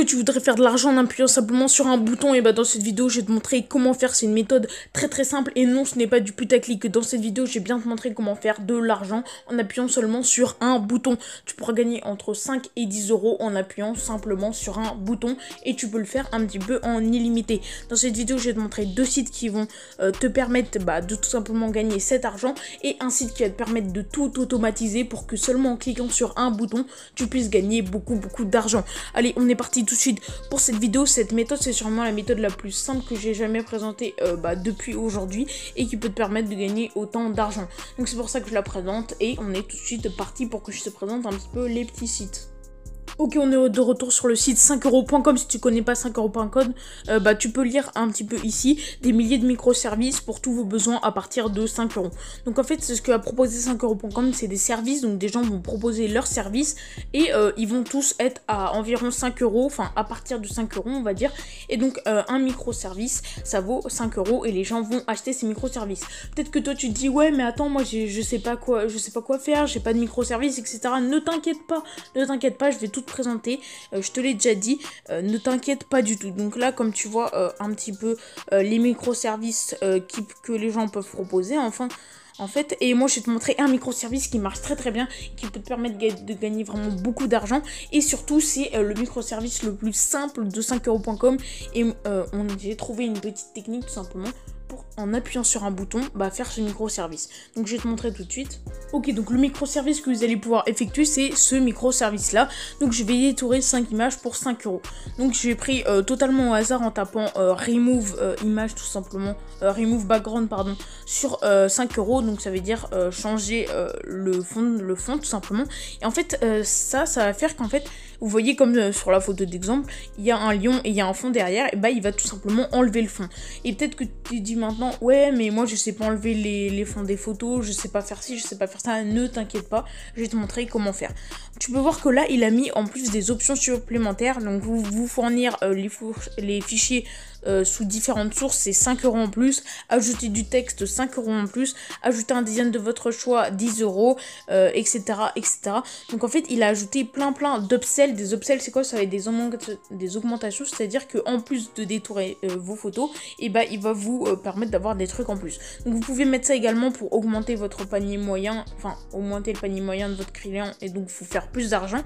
que tu voudrais faire de l'argent en appuyant simplement sur un bouton? Et bah dans cette vidéo, je vais te montrer comment faire. C'est une méthode très simple et non, ce n'est pas du putaclic. Dans cette vidéo, je vais bien te montrer comment faire de l'argent en appuyant seulement sur un bouton. Tu pourras gagner entre 5 et 10 euros en appuyant simplement sur un bouton et tu peux le faire un petit peu en illimité. Dans cette vidéo, je vais te montrer deux sites qui vont te permettre de tout simplement gagner cet argent et un site qui va te permettre de tout automatiser pour que seulement en cliquant sur un bouton, tu puisses gagner beaucoup d'argent. Allez, on est parti tout de suite pour cette vidéo. Cette méthode, c'est sûrement la méthode la plus simple que j'ai jamais présentée depuis aujourd'hui et qui peut te permettre de gagner autant d'argent. Donc c'est pour ça que je la présente et on est tout de suite parti pour que je te présente un petit peu les petits sites. Ok, on est de retour sur le site 5euros.com. Si tu connais pas 5euros.com, tu peux lire un petit peu ici des milliers de microservices pour tous vos besoins à partir de 5 euros. Donc en fait, c'est ce que a proposé 5euros.com, c'est des services. Donc des gens vont proposer leurs services et ils vont tous être à environ 5 euros, enfin à partir de 5 euros, on va dire. Et donc un microservice, ça vaut 5 euros et les gens vont acheter ces microservices. Peut-être que toi tu te dis ouais, mais attends, moi je sais pas quoi faire, j'ai pas de microservice, etc. Ne t'inquiète pas, je vais tout présenter, je te l'ai déjà dit, ne t'inquiète pas du tout. Donc là, comme tu vois un petit peu les microservices que les gens peuvent proposer, enfin en fait, et moi je vais te montrer un microservice qui marche très bien, qui peut te permettre de gagner vraiment beaucoup d'argent, et surtout c'est le microservice le plus simple de 5euros.com, et j'ai trouvé une petite technique tout simplement pour, en appuyant sur un bouton, faire ce microservice. Donc je vais te montrer tout de suite. Ok, donc le microservice que vous allez pouvoir effectuer, c'est ce microservice là. Donc je vais détourer 5 images pour 5 euros. Donc j'ai pris totalement au hasard en tapant remove image tout simplement, remove background pardon, sur 5 euros. Donc ça veut dire changer le fond tout simplement. Et en fait ça va faire qu'en fait, vous voyez comme sur la photo d'exemple, il y a un lion et il y a un fond derrière, et il va tout simplement enlever le fond. Et peut-être que tu dis maintenant, ouais, mais moi je sais pas enlever les fonds des photos, je sais pas faire ci, je sais pas faire ça, ne t'inquiète pas, je vais te montrer comment faire. Tu peux voir que là, il a mis en plus des options supplémentaires, donc vous fournir les fichiers sous différentes sources, c'est 5 euros en plus, ajouter du texte 5 euros en plus, ajouter un design de votre choix 10 euros, etc. Donc en fait, il a ajouté plein d'upsells. Des upsells, c'est quoi? Ça va être des augmentations, c'est-à-dire que en plus de détourer vos photos, il va vous permettre d'avoir des trucs en plus. Donc vous pouvez mettre ça également pour augmenter votre panier moyen, enfin augmenter le panier moyen de votre client et donc vous faire plus d'argent.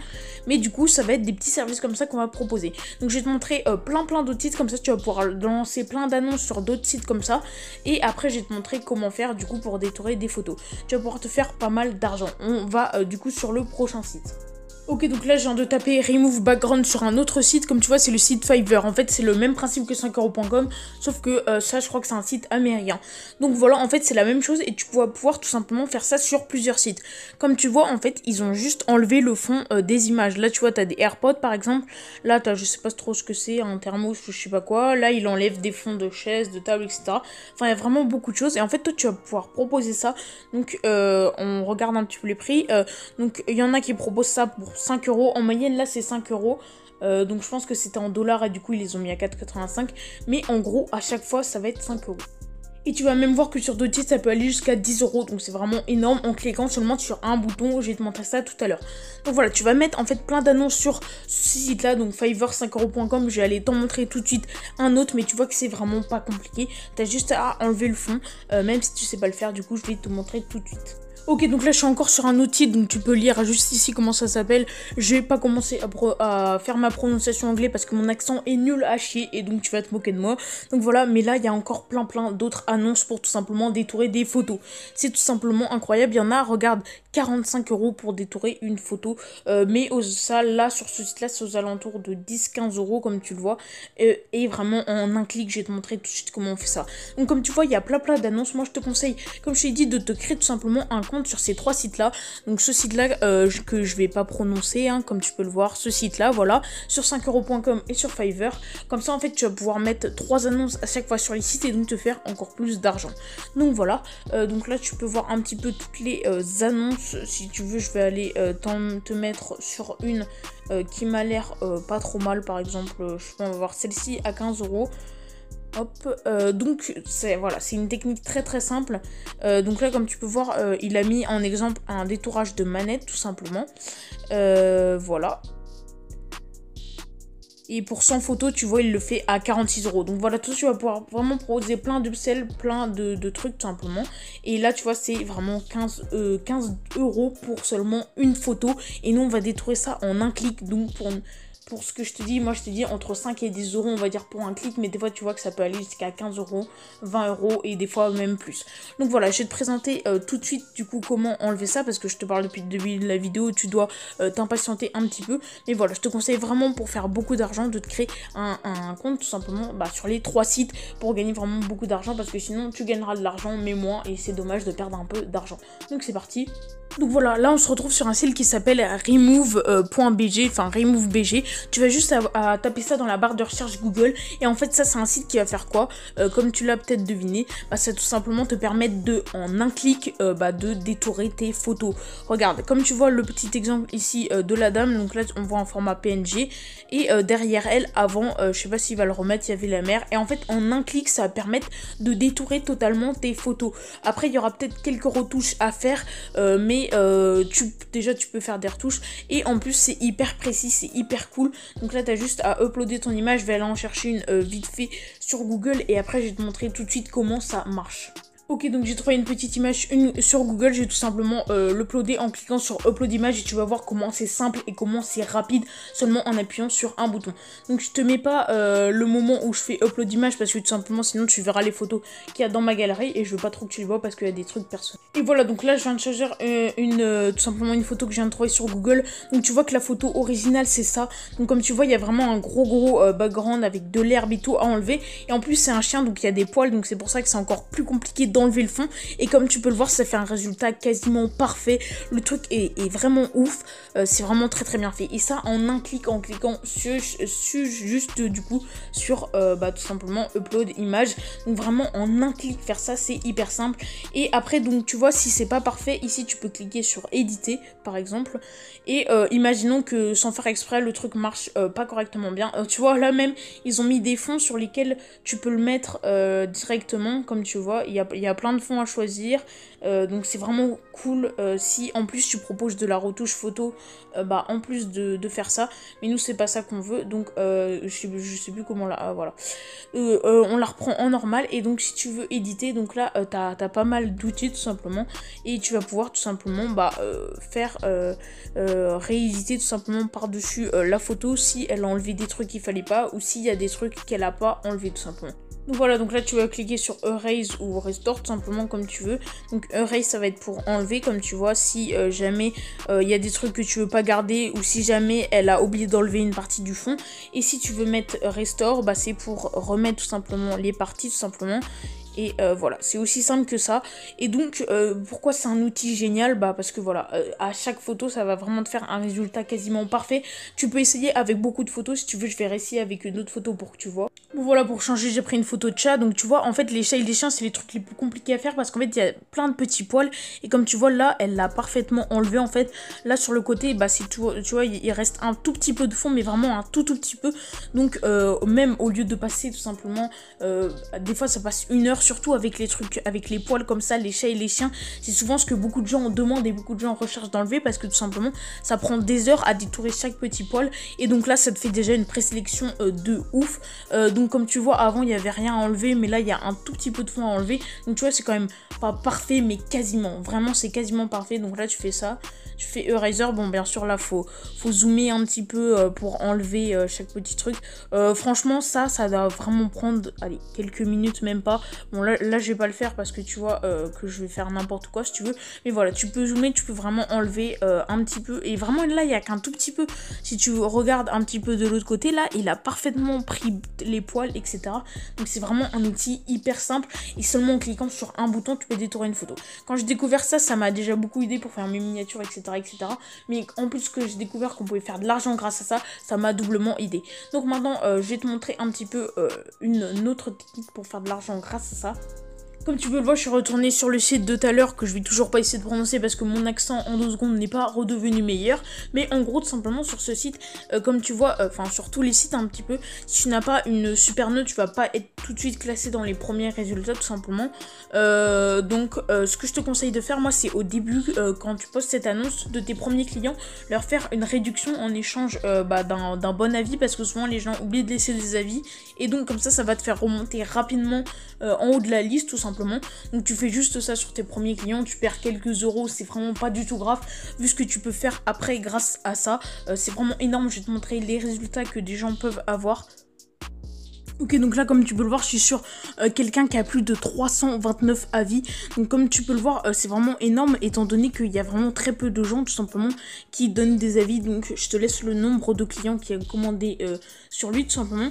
Mais du coup, ça va être des petits services comme ça qu'on va proposer. Donc je vais te montrer plein d'autres sites comme ça, tu vas pouvoir lancer plein d'annonces sur d'autres sites comme ça. Et après, je vais te montrer comment faire du coup pour détourer des photos. Tu vas pouvoir te faire pas mal d'argent. On va du coup sur le prochain site. Ok, donc là je viens de taper remove background sur un autre site, comme tu vois c'est le site Fiverr. En fait c'est le même principe que 5euros.com, sauf que ça je crois que c'est un site américain. Donc voilà, en fait c'est la même chose et tu vas pouvoir tout simplement faire ça sur plusieurs sites. Comme tu vois en fait ils ont juste enlevé le fond des images. Là tu vois t'as des AirPods par exemple, là t'as je sais pas trop ce que c'est, un thermos je sais pas quoi, là il enlève des fonds de chaises, de tables, etc. Enfin il y a vraiment beaucoup de choses et en fait toi tu vas pouvoir proposer ça. Donc on regarde un petit peu les prix, donc il y en a qui proposent ça pour 5 euros, en moyenne là c'est 5 euros, donc je pense que c'était en dollars et du coup ils les ont mis à 4,85, mais en gros à chaque fois ça va être 5 euros. Et tu vas même voir que sur d'autres sites ça peut aller jusqu'à 10 euros, donc c'est vraiment énorme en cliquant seulement sur un bouton. Je vais te montrer ça tout à l'heure. Donc voilà, tu vas mettre en fait plein d'annonces sur ce site là, donc Fiverr 5euros.com. Je vais aller t'en montrer tout de suite un autre, mais tu vois que c'est vraiment pas compliqué. T'as juste à enlever le fond, même si tu sais pas le faire, du coup je vais te montrer tout de suite. Ok, donc là je suis encore sur un outil, donc tu peux lire juste ici comment ça s'appelle. Je vais pas commencer à faire ma prononciation anglais parce que mon accent est nul à chier et donc tu vas te moquer de moi. Donc voilà, mais là il y a encore plein d'autres annonces pour tout simplement détourer des photos. C'est tout simplement incroyable, il y en a, regarde, 45 euros pour détourer une photo. Mais ça, là sur ce site là c'est aux alentours de 10-15 euros comme tu le vois. Et vraiment en un clic je vais te montrer tout de suite comment on fait ça. Donc comme tu vois il y a plein d'annonces. Moi je te conseille, comme je t'ai dit, de te créer tout simplement un compte sur ces trois sites là. Donc ce site là que je vais pas prononcer comme tu peux le voir, ce site là, voilà, sur 5euros.com et sur Fiverr. Comme ça en fait tu vas pouvoir mettre 3 annonces à chaque fois sur les sites et donc te faire encore plus d'argent. Donc voilà, donc là tu peux voir un petit peu toutes les annonces. Si tu veux je vais aller te mettre sur une qui m'a l'air pas trop mal. Par exemple je sais pas, on va voir celle-ci à 15 euros. Hop, donc c'est une technique très simple. Donc là comme tu peux voir il a mis en exemple un détourage de manette tout simplement. Voilà. Et pour 100 photos, tu vois, il le fait à 46 euros. Donc voilà, tout tu vas pouvoir vraiment proposer plein d'upsells, plein de trucs tout simplement. Et là, tu vois, c'est vraiment 15 euros pour seulement une photo. Et nous, on va détourer ça en un clic. Donc pour ce que je te dis, moi je te dis entre 5 et 10 euros, on va dire pour un clic, mais des fois tu vois que ça peut aller jusqu'à 15 euros, 20 euros et des fois même plus. Donc voilà, je vais te présenter tout de suite du coup comment enlever ça parce que je te parle depuis le début de la vidéo, tu dois t'impatienter un petit peu. Mais voilà, je te conseille vraiment pour faire beaucoup d'argent de te créer un compte tout simplement sur les 3 sites pour gagner vraiment beaucoup d'argent parce que sinon tu gagneras de l'argent mais moins et c'est dommage de perdre un peu d'argent. Donc c'est parti. Donc voilà, là on se retrouve sur un site qui s'appelle remove.bg, enfin remove.bg. Tu vas juste à taper ça dans la barre de recherche Google. Et en fait ça c'est un site qui va faire quoi comme tu l'as peut-être deviné, ça va tout simplement te permettre de, en un clic, de détourer tes photos. Regarde, comme tu vois le petit exemple ici de la dame, donc là on voit en format PNG. Et derrière elle, avant, je sais pas s'il va le remettre, il y avait la mer. Et en fait en un clic ça va permettre de détourer totalement tes photos. Après il y aura peut-être quelques retouches à faire, mais déjà tu peux faire des retouches et en plus c'est hyper précis, c'est hyper cool. Donc là tu as juste à uploader ton image, je vais aller en chercher une vite fait sur Google et après je vais te montrer tout de suite comment ça marche. Ok, donc j'ai trouvé une petite image sur Google, je vais tout simplement l'uploader en cliquant sur upload image et tu vas voir comment c'est simple et comment c'est rapide seulement en appuyant sur un bouton. Donc je te mets pas le moment où je fais upload image parce que tout simplement sinon tu verras les photos qu'il y a dans ma galerie et je veux pas trop que tu les vois parce qu'il y a des trucs personnels. Et voilà, donc là je viens de choisir tout simplement une photo que je viens de trouver sur Google. Donc tu vois que la photo originale c'est ça. Donc comme tu vois il y a vraiment un gros background avec de l'herbe et tout à enlever. Et en plus c'est un chien donc il y a des poils donc c'est pour ça que c'est encore plus compliqué d'enlever le fond et comme tu peux le voir ça fait un résultat quasiment parfait. Le truc est vraiment ouf, c'est vraiment très bien fait et ça en un clic, en cliquant juste du coup sur tout simplement upload image. Donc vraiment en un clic faire ça c'est hyper simple. Et après donc tu vois si c'est pas parfait ici tu peux cliquer sur éditer par exemple et imaginons que sans faire exprès le truc marche pas correctement bien, tu vois là même ils ont mis des fonds sur lesquels tu peux le mettre directement. Comme tu vois il y a plein de fonds à choisir, donc c'est vraiment cool si en plus tu proposes de la retouche photo en plus de faire ça, mais nous c'est pas ça qu'on veut donc je sais plus comment là, voilà, on la reprend en normal. Et donc si tu veux éditer, donc là t'as pas mal d'outils tout simplement et tu vas pouvoir tout simplement faire rééditer tout simplement par dessus la photo si elle a enlevé des trucs qu'il fallait pas ou s'il y a des trucs qu'elle a pas enlevé tout simplement. Donc voilà, donc là tu vas cliquer sur Erase ou Restore tout simplement comme tu veux. Donc Erase ça va être pour enlever comme tu vois si jamais il y a des trucs que tu veux pas garder ou si jamais elle a oublié d'enlever une partie du fond. Et si tu veux mettre Restore, c'est pour remettre tout simplement les parties tout simplement. Et voilà, c'est aussi simple que ça. Et donc, pourquoi c'est un outil génial? Parce que voilà, à chaque photo, ça va vraiment te faire un résultat quasiment parfait. Tu peux essayer avec beaucoup de photos. Si tu veux, je vais essayer avec une autre photo pour que tu vois. Bon voilà, pour changer, j'ai pris une photo de chat. Donc tu vois, en fait, les chats et les chiens, c'est les trucs les plus compliqués à faire parce qu'en fait, il y a plein de petits poils. Et comme tu vois, là, elle l'a parfaitement enlevé. En fait, là, sur le côté, c'est tu vois, il reste un tout petit peu de fond, mais vraiment un tout petit peu. Donc, même au lieu de passer tout simplement, des fois, ça passe 1 heure. Surtout avec les trucs, avec les poils comme ça, les chats et les chiens, c'est souvent ce que beaucoup de gens demandent et beaucoup de gens recherchent d'enlever parce que tout simplement ça prend des heures à détourer chaque petit poil. Et donc là ça te fait déjà une présélection de ouf. Donc comme tu vois avant il n'y avait rien à enlever, mais là il y a un tout petit peu de fond à enlever. Donc tu vois c'est quand même pas parfait mais quasiment, vraiment c'est quasiment parfait. Donc là tu fais ça, tu fais eraser. Bon bien sûr là faut zoomer un petit peu pour enlever chaque petit truc. Franchement ça doit vraiment prendre allez, quelques minutes, même pas. Bon là je vais pas le faire parce que tu vois que je vais faire n'importe quoi si tu veux. Mais voilà, tu peux zoomer, tu peux vraiment enlever un petit peu. Et vraiment là il y a qu'un tout petit peu. Si tu regardes un petit peu de l'autre côté, là il a parfaitement pris les poils, etc. Donc c'est vraiment un outil hyper simple. Et seulement en cliquant sur un bouton tu peux détourer une photo. Quand j'ai découvert ça, ça m'a déjà beaucoup aidé pour faire mes miniatures, etc. Mais en plus que j'ai découvert qu'on pouvait faire de l'argent grâce à ça, ça m'a doublement aidé. Donc maintenant je vais te montrer un petit peu une autre technique pour faire de l'argent grâce à ça. Comme tu peux le voir, je suis retournée sur le site de tout à l'heure que je vais toujours pas essayer de prononcer parce que mon accent en 2 secondes n'est pas redevenu meilleur. Mais en gros, tout simplement sur ce site, comme tu vois, enfin sur tous les sites un petit peu, si tu n'as pas une super note, tu vas pas être tout de suite classé dans les premiers résultats tout simplement. Donc ce que je te conseille de faire, moi, c'est au début, quand tu postes cette annonce de tes premiers clients, leur faire une réduction en échange d'un bon avis parce que souvent les gens oublient de laisser des avis et donc comme ça va te faire remonter rapidement en haut de la liste tout simplement. Donc tu fais juste ça sur tes premiers clients, tu perds quelques euros, c'est vraiment pas du tout grave vu ce que tu peux faire après grâce à ça. C'est vraiment énorme, je vais te montrer les résultats que des gens peuvent avoir. Ok, donc là comme tu peux le voir, je suis sur quelqu'un qui a plus de 329 avis. Donc comme tu peux le voir, c'est vraiment énorme étant donné qu'il y a vraiment très peu de gens tout simplement qui donnent des avis. Donc je te laisse le nombre de clients qui ont commandé sur lui tout simplement.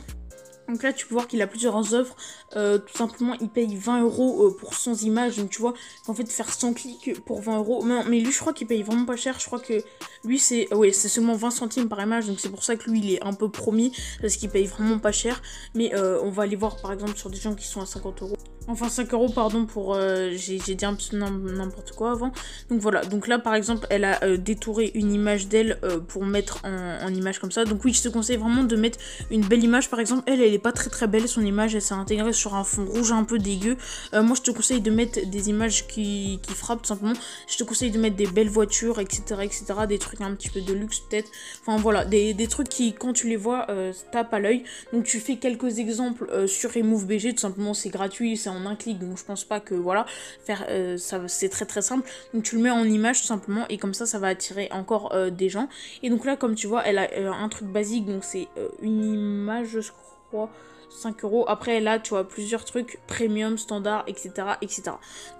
Donc là tu peux voir qu'il a plusieurs offres, tout simplement il paye 20 euros pour 100 images, donc tu vois qu'en fait faire 100 clics pour 20 euros, non mais lui je crois qu'il paye vraiment pas cher, je crois que lui c'est c'est seulement 20 centimes par image, donc c'est pour ça que lui il est un peu promis, parce qu'il paye vraiment pas cher, mais on va aller voir par exemple sur des gens qui sont à 50 euros. Enfin 5 euros pardon pour j'ai dit un peu n'importe quoi avant. Donc voilà, donc là par exemple elle a détouré une image d'elle pour mettre en image comme ça. Donc oui, je te conseille vraiment de mettre une belle image. Par exemple elle est pas très belle son image, elle s'est intégrée sur un fond rouge un peu dégueu. Moi je te conseille de mettre des images qui frappent tout simplement. Je te conseille de mettre des belles voitures, etc. des trucs un petit peu de luxe peut-être. Enfin voilà, des trucs qui quand tu les vois tapent à l'œil. Donc tu fais quelques exemples sur RemoveBG, tout simplement c'est gratuit, c'est en un clic, donc je pense pas que voilà faire ça, c'est très simple. Donc tu le mets en image tout simplement et comme ça va attirer encore des gens. Et donc là comme tu vois elle a un truc basique, donc c'est une image je crois 5 euros. Après là tu vois plusieurs trucs premium, standard, etc.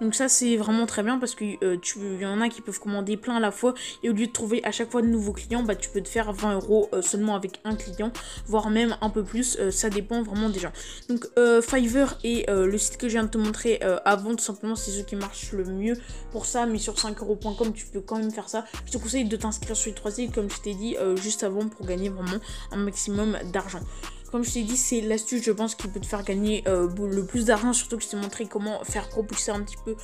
Donc ça c'est vraiment très bien parce que il y en a qui peuvent commander plein à la fois et au lieu de trouver à chaque fois de nouveaux clients, bah tu peux te faire 20 euros seulement avec un client, voire même un peu plus, ça dépend vraiment des gens. Donc Fiverr et le site que je viens de te montrer avant, tout simplement c'est ceux qui marchent le mieux pour ça, mais sur 5euros.com tu peux quand même faire ça. Je te conseille de t'inscrire sur les 3 sites comme je t'ai dit juste avant pour gagner vraiment un maximum d'argent. Comme je t'ai dit, c'est l'astuce, je pense, qui peut te faire gagner le plus d'argent. Surtout que je t'ai montré comment faire propulser un petit peu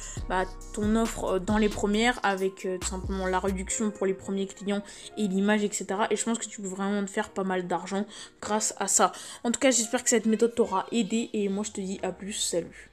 ton offre dans les premières avec tout simplement la réduction pour les premiers clients et l'image, etc. Et je pense que tu peux vraiment te faire pas mal d'argent grâce à ça. En tout cas, j'espère que cette méthode t'aura aidé et moi, je te dis à plus, salut.